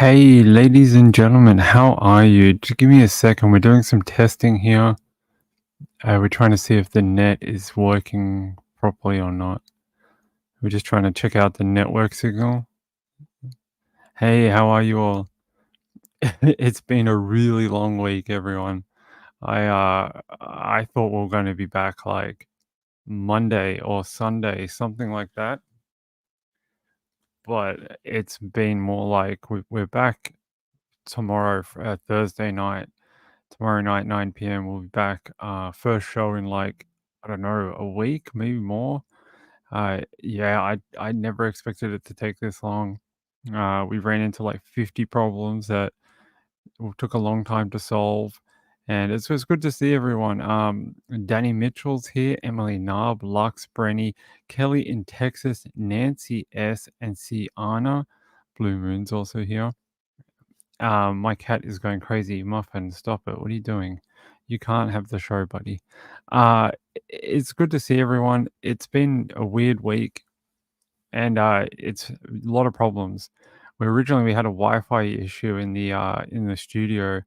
Hey, ladies and gentlemen, how are you? Just give me a second. We're doing some testing here. We're trying to see if the net is working properly or not. We're just trying to check out the network signal. Hey, how are you all? It's been a really long week, everyone. I thought we were going to be back like Monday or Sunday, something like that. But it's been more like we're back tomorrow, Thursday night. Tomorrow night, 9 p.m., we'll be back. First show in like, I don't know, a week, maybe more. Yeah, I never expected it to take this long. We ran into like 50 problems that took a long time to solve. And it's good to see everyone. Danny Mitchell's here, Emily Narb, Lux Brenny, Kelly in Texas, Nancy S, and Sienna. Blue Moon's also here. My cat is going crazy. Muffin, stop it. What are you doing? You can't have the show, buddy. It's good to see everyone. It's been a weird week and it's a lot of problems. We had a Wi-Fi issue in the studio.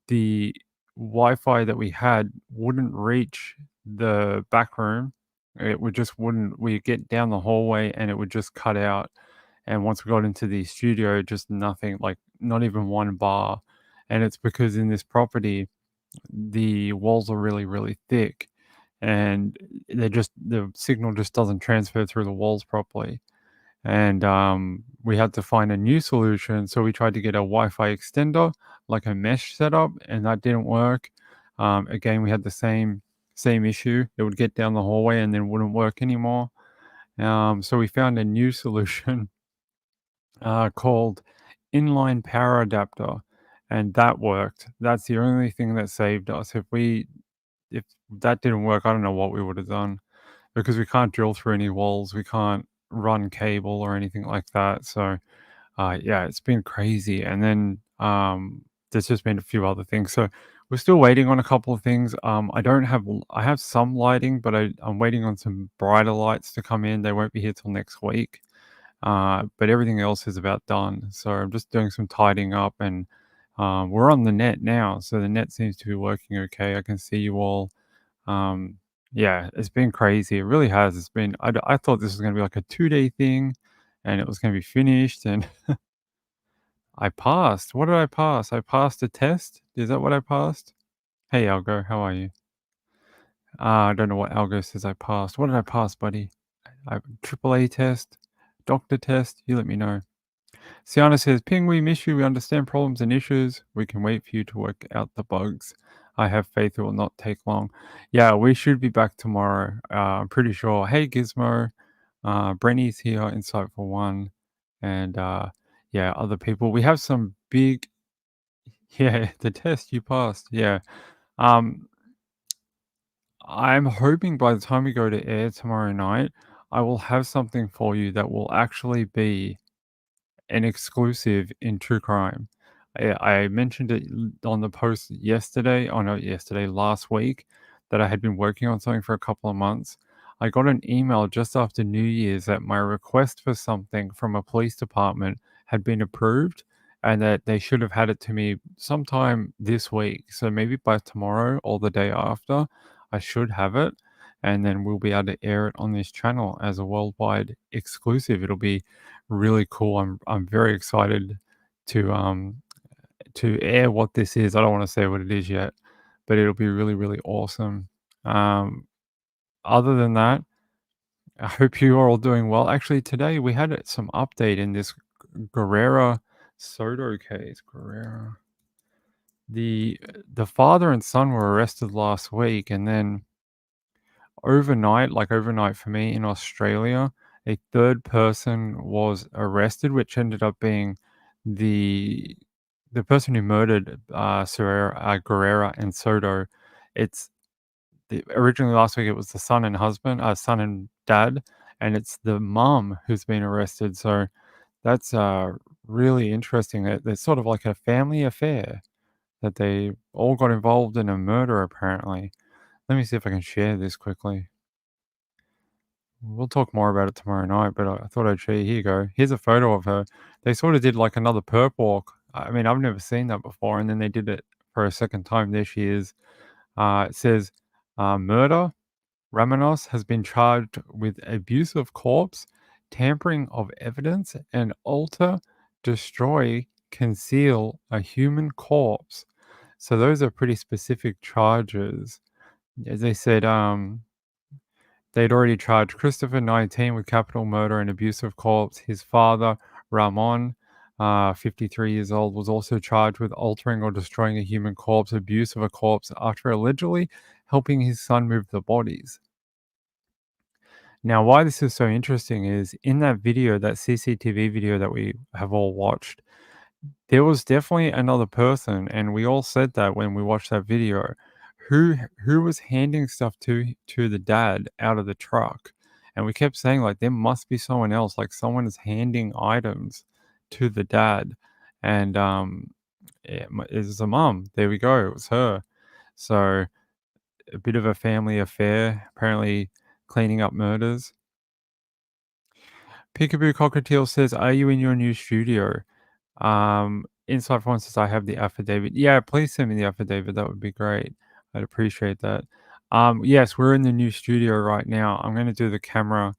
The Wi-Fi that we had wouldn't reach the back room. It would just wouldn't we get down the hallway and it would just cut out. And once we got into the studio, just nothing, like not even one bar. And it's because in this property, the walls are really, really thick and the signal just doesn't transfer through the walls properly. And we had to find a new solution. So we tried to get a Wi-Fi extender, like a mesh setup, and that didn't work. Again, we had the same issue. It would get down the hallway and then wouldn't work anymore. So we found a new solution called inline power adapter, and that worked. That's the only thing that saved us. If that didn't work, I don't know what we would have done because we can't drill through any walls, we can't run cable or anything like that. So yeah, it's been crazy. And then there's just been a few other things. So we're still waiting on a couple of things. I have some lighting, but I'm waiting on some brighter lights to come in. They won't be here till next week. But everything else is about done. So I'm just doing some tidying up and we're on the net now. So the net seems to be working okay. I can see you all. Um, yeah, it's been crazy. It really has. I thought this was going to be like a 2 day thing and it was going to be finished. And I passed. What did I pass? I passed a test. Is that what I passed? Hey, Algo, how are you? I don't know what Algo says I passed. What did I pass, buddy? Triple A test, doctor test. You let me know. Siana says, Ping, we miss you. We understand problems and issues. We can wait for you to work out the bugs. I have faith it will not take long. Yeah, we should be back tomorrow. I'm pretty sure. Hey, Gizmo. Brenny's here, Insightful One. And yeah, other people. We have some big. Yeah, the test you passed. Yeah. Um, I'm hoping by the time we go to air tomorrow night, I will have something for you that will actually be an exclusive in true crime. I mentioned it on the post yesterday, oh no, yesterday, last week, that I had been working on something for a couple of months. I got an email just after New Year's that my request for something from a police department had been approved and that they should have had it to me sometime this week. So maybe by tomorrow or the day after, I should have it. And then we'll be able to air it on this channel as a worldwide exclusive. It'll be really cool. I'm very excited to air what this is. I don't want to say what it is yet, but it'll be really, really awesome. Um, Other than that, I hope you are all doing well. Actually, today we had some update in this Guerrera Soto case. Guerrera. The father and son were arrested last week, and then overnight for me in Australia, a third person was arrested, which ended up being the the person who murdered Guerrera and Soto. It's originally last week it was the son and dad, and it's the mum who's been arrested. So that's really interesting. It's sort of like a family affair that they all got involved in a murder apparently. Let me see if I can share this quickly. We'll talk more about it tomorrow night, but I thought I'd show you. Here you go. Here's a photo of her. They sort of did like another perp walk. I mean, I've never seen that before, and then they did it for a second time. There she is. It says, murder. Ramanos has been charged with abuse of corpse, tampering of evidence, and alter, destroy, conceal a human corpse. So those are pretty specific charges. As they said, they'd already charged Christopher, 19, with capital murder and abuse of corpse. His father, Ramon, 53 years old, was also charged with altering or destroying a human corpse, abuse of a corpse after allegedly helping his son move the bodies. Now, why this is so interesting is in that video, that CCTV video that we have all watched, there was definitely another person, and we all said that when we watched that video, who was handing stuff to the dad out of the truck, and we kept saying like there must be someone else, like someone is handing items to the dad, and it's a mum. There we go. It was her. So a bit of a family affair, apparently cleaning up murders. Peekaboo Cockatiel says, "Are you in your new studio?" Inside Phone says, "I have the affidavit." Yeah, please send me the affidavit. That would be great. I'd appreciate that. Yes, we're in the new studio right now. I'm going to do the camera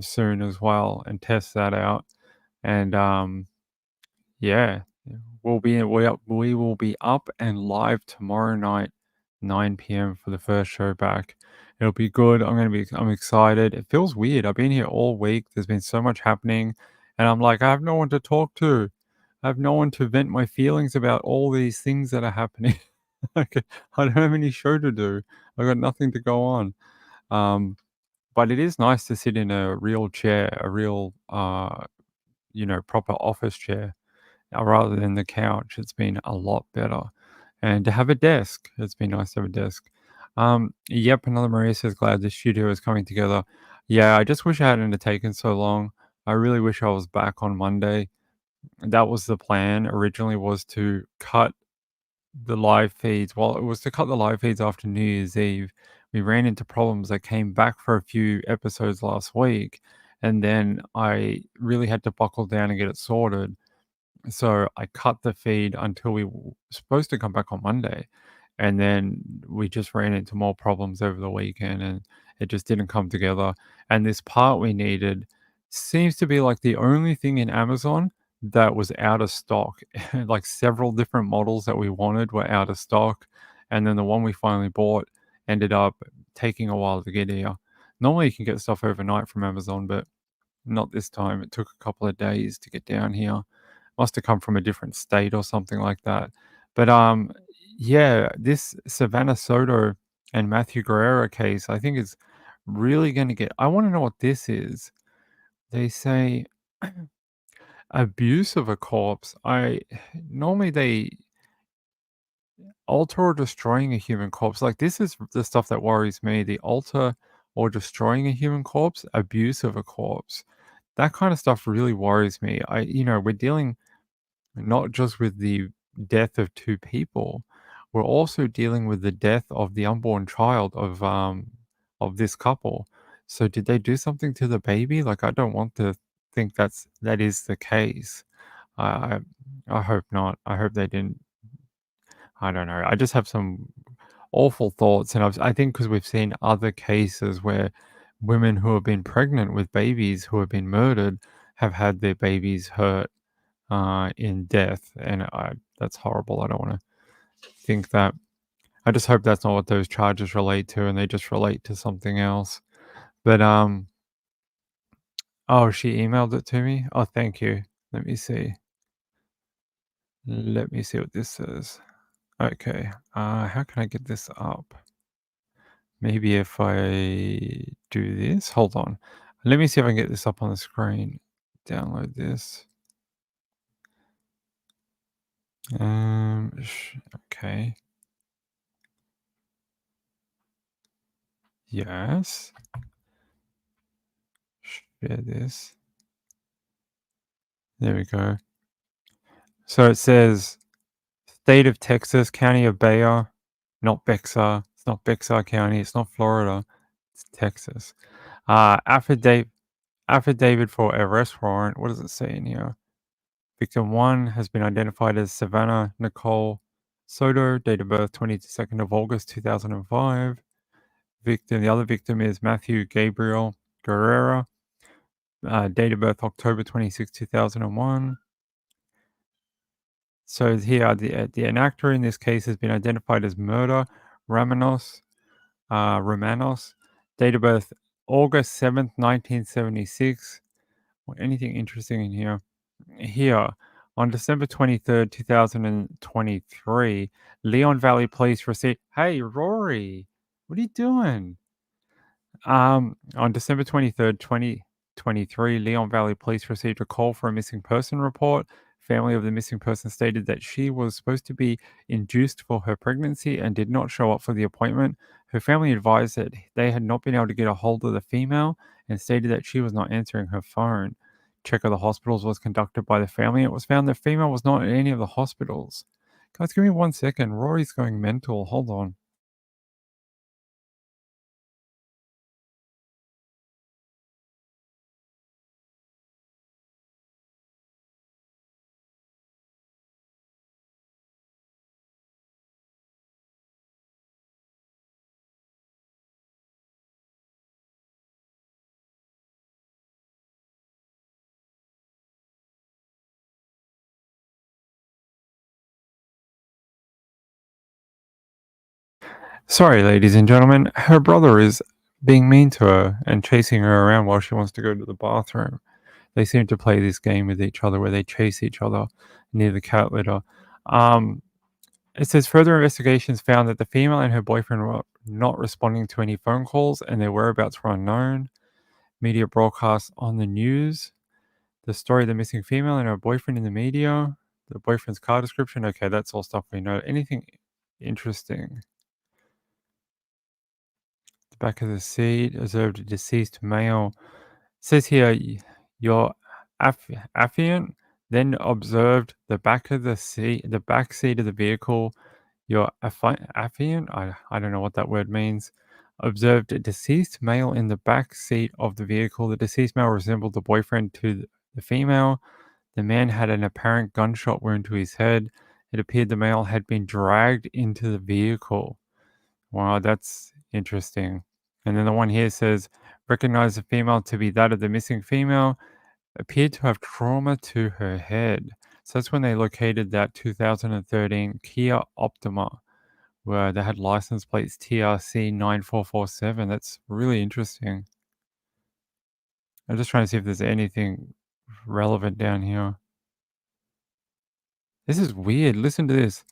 soon as well and test that out. And yeah, we will be up and live tomorrow night, 9 p.m. for the first show back. It'll be good. I'm excited. It feels weird. I've been here all week. There's been so much happening, and I'm like, I have no one to talk to. I have no one to vent my feelings about all these things that are happening. Like, I don't have any show to do. I got nothing to go on. But it is nice to sit in a real chair, a real proper office chair rather than the couch. It's been a lot better. And to have a desk, it's been nice to have a desk. Yep, another Maria says, glad the studio is coming together. Yeah, I just wish I hadn't have taken so long. I really wish I was back on Monday. That was the plan originally, was to cut the live feeds. Well, it was to cut the live feeds after New Year's Eve. We ran into problems. I came back for a few episodes last week, and then I really had to buckle down and get it sorted. So I cut the feed until we were supposed to come back on Monday, and then we just ran into more problems over the weekend, and it just didn't come together. And this part we needed seems to be like the only thing in Amazon that was out of stock. Like several different models that we wanted were out of stock, and then the one we finally bought ended up taking a while to get here. Normally, you can get stuff overnight from Amazon, but not this time. It took a couple of days to get down here. Must have come from a different state or something like that. But yeah, this Savannah Soto and Matthew Guerrero case, I think is really going to get. I want to know what this is. They say abuse of a corpse. I normally they alter or destroying a human corpse. Like this is the stuff that worries me. The alter or destroying a human corpse, abuse of a corpse. That kind of stuff really worries me. We're dealing not just with the death of two people, we're also dealing with the death of the unborn child of this couple. So did they do something to the baby? Like I don't want to think that is the case. I I hope not. I hope they didn't. I don't know. I just have some awful thoughts, and I think because we've seen other cases where women who have been pregnant with babies who have been murdered have had their babies hurt in death, and that's horrible. I don't want to think that. I just hope that's not what those charges relate to, and they just relate to something else. But oh, she emailed it to me. Oh, thank you. Let me see. Let me see what this says. Okay. How can I get this up? Maybe if I do this. Hold on. Let me see if I can get this up on the screen. Download this. Okay. Yes. Share this. There we go. So it says state of Texas, county of Bayer, not Bexar. It's not Bexar County. It's not Florida. It's Texas. Affidavit for arrest warrant. What does it say in here? Victim 1 has been identified as Savannah Nicole Soto, date of birth 22nd of August 2005. The other victim is Matthew Gabriel Guerrera, date of birth October 26, 2001. So here, the enactor in this case has been identified as Murder Romanos, date of birth August 7th, 1976. Anything interesting in here? Here, on December 23rd, 2023, Leon Valley Police received. Hey, Rory, what are you doing? On December 23rd, 2023, Leon Valley Police received a call for a missing person report. Family of the missing person stated that she was supposed to be induced for her pregnancy and did not show up for the appointment. Her family advised that they had not been able to get a hold of the female and stated that she was not answering her phone. Check of the hospitals was conducted by the family. It was found the female was not in any of the hospitals. Guys, give me 1 second. Rory's going mental. Hold on. Sorry, ladies and gentlemen, her brother is being mean to her and chasing her around while she wants to go to the bathroom. They seem to play this game with each other where they chase each other near the cat litter. Um, it says further investigations found that the female and her boyfriend were not responding to any phone calls and their whereabouts were unknown. Media broadcasts on the news. The story of the missing female and her boyfriend in the media. The boyfriend's car description. Okay, that's all stuff we know. Anything interesting? The back of the seat observed a deceased male. Says here, your affiant then observed the back of the seat, the back seat of the vehicle. Your affiant, I don't know what that word means, observed a deceased male in the back seat of the vehicle. The deceased male resembled the boyfriend to the female. The man had an apparent gunshot wound to his head. It appeared the male had been dragged into the vehicle. Wow, that's interesting. And then the one here says, recognize the female to be that of the missing female, appeared to have trauma to her head. So that's when they located that 2013 Kia Optima, where they had license plates TRC 9447. That's really interesting. I'm just trying to see if there's anything relevant down here. This is weird. Listen to this.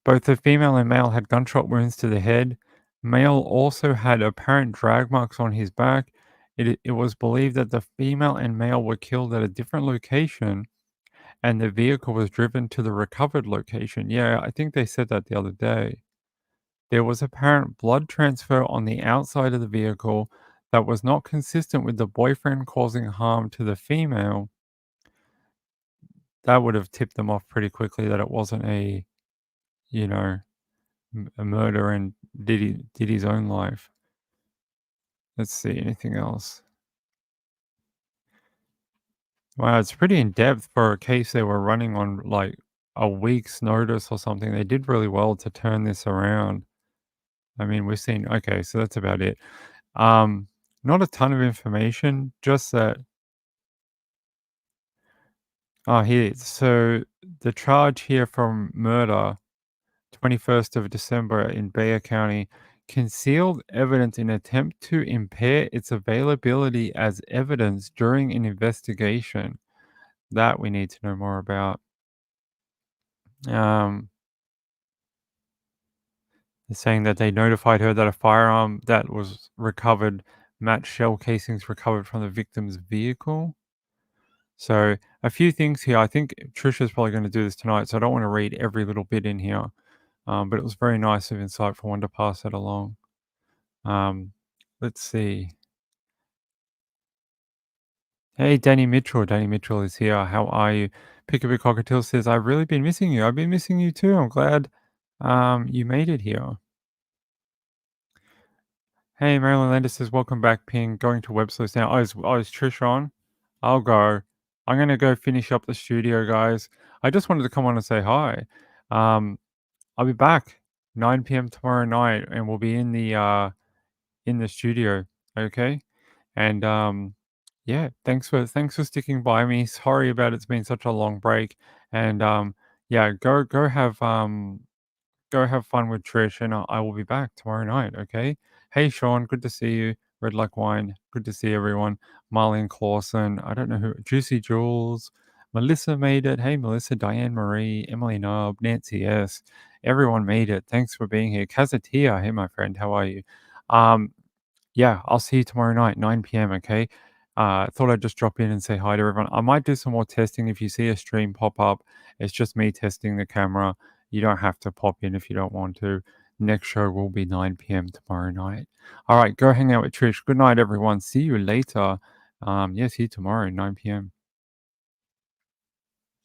Both the female and male had gunshot wounds to the head. Male also had apparent drag marks on his back. It was believed that the female and male were killed at a different location and the vehicle was driven to the recovered location. Yeah, I think they said that the other day. There was apparent blood transfer on the outside of the vehicle that was not consistent with the boyfriend causing harm to the female. That would have tipped them off pretty quickly that it wasn't a, you know, a murder and did his own life. Let's see, anything else? Wow, it's pretty in depth for a case they were running on like a week's notice or something. They did really well to turn this around. I mean, we've seen okay, so that's about it. Not a ton of information, just that here. So the charge here from murder 21st of December in Bexar County, concealed evidence in attempt to impair its availability as evidence during an investigation. That we need to know more about. They're saying that they notified her that a firearm that was recovered matched shell casings recovered from the victim's vehicle. So a few things here. I think Trisha's probably going to do this tonight, so I don't want to read every little bit in here. But it was very nice of Insightful One to pass that along. Let's see. Hey, Danny Mitchell. Danny Mitchell is here. How are you? Pickaboo Cockatiel says, I've really been missing you. I've been missing you too. I'm glad you made it here. Hey, Marilyn Landis says, welcome back, Ping. Going to web sleuths now. Oh, is Trish on? I'll go. I'm gonna go finish up the studio, guys. I just wanted to come on and say hi. Um, I'll be back 9 p.m. tomorrow night, and we'll be in the studio. Okay, and yeah, thanks for sticking by me. Sorry about it's been such a long break, and yeah, go have fun with Trish, and I will be back tomorrow night. Okay. Hey, Sean, good to see you. Red Like Wine, good to see everyone. Marlene Clausen, I don't know who. Juicy Jules, Melissa made it. Hey, Melissa, Diane Marie, Emily Nubb, Nancy S. Everyone made it. Thanks for being here. Kazatia, hey, my friend, how are you? Um, yeah, I'll see you tomorrow night, 9 p.m. Okay. Thought I'd just drop in and say hi to everyone. I might do some more testing. If you see a stream pop up, it's just me testing the camera. You don't have to pop in if you don't want to. Next show will be 9 p.m. tomorrow night. All right, go hang out with Trish. Good night, everyone. See you later. Yeah, see you tomorrow, 9 p.m.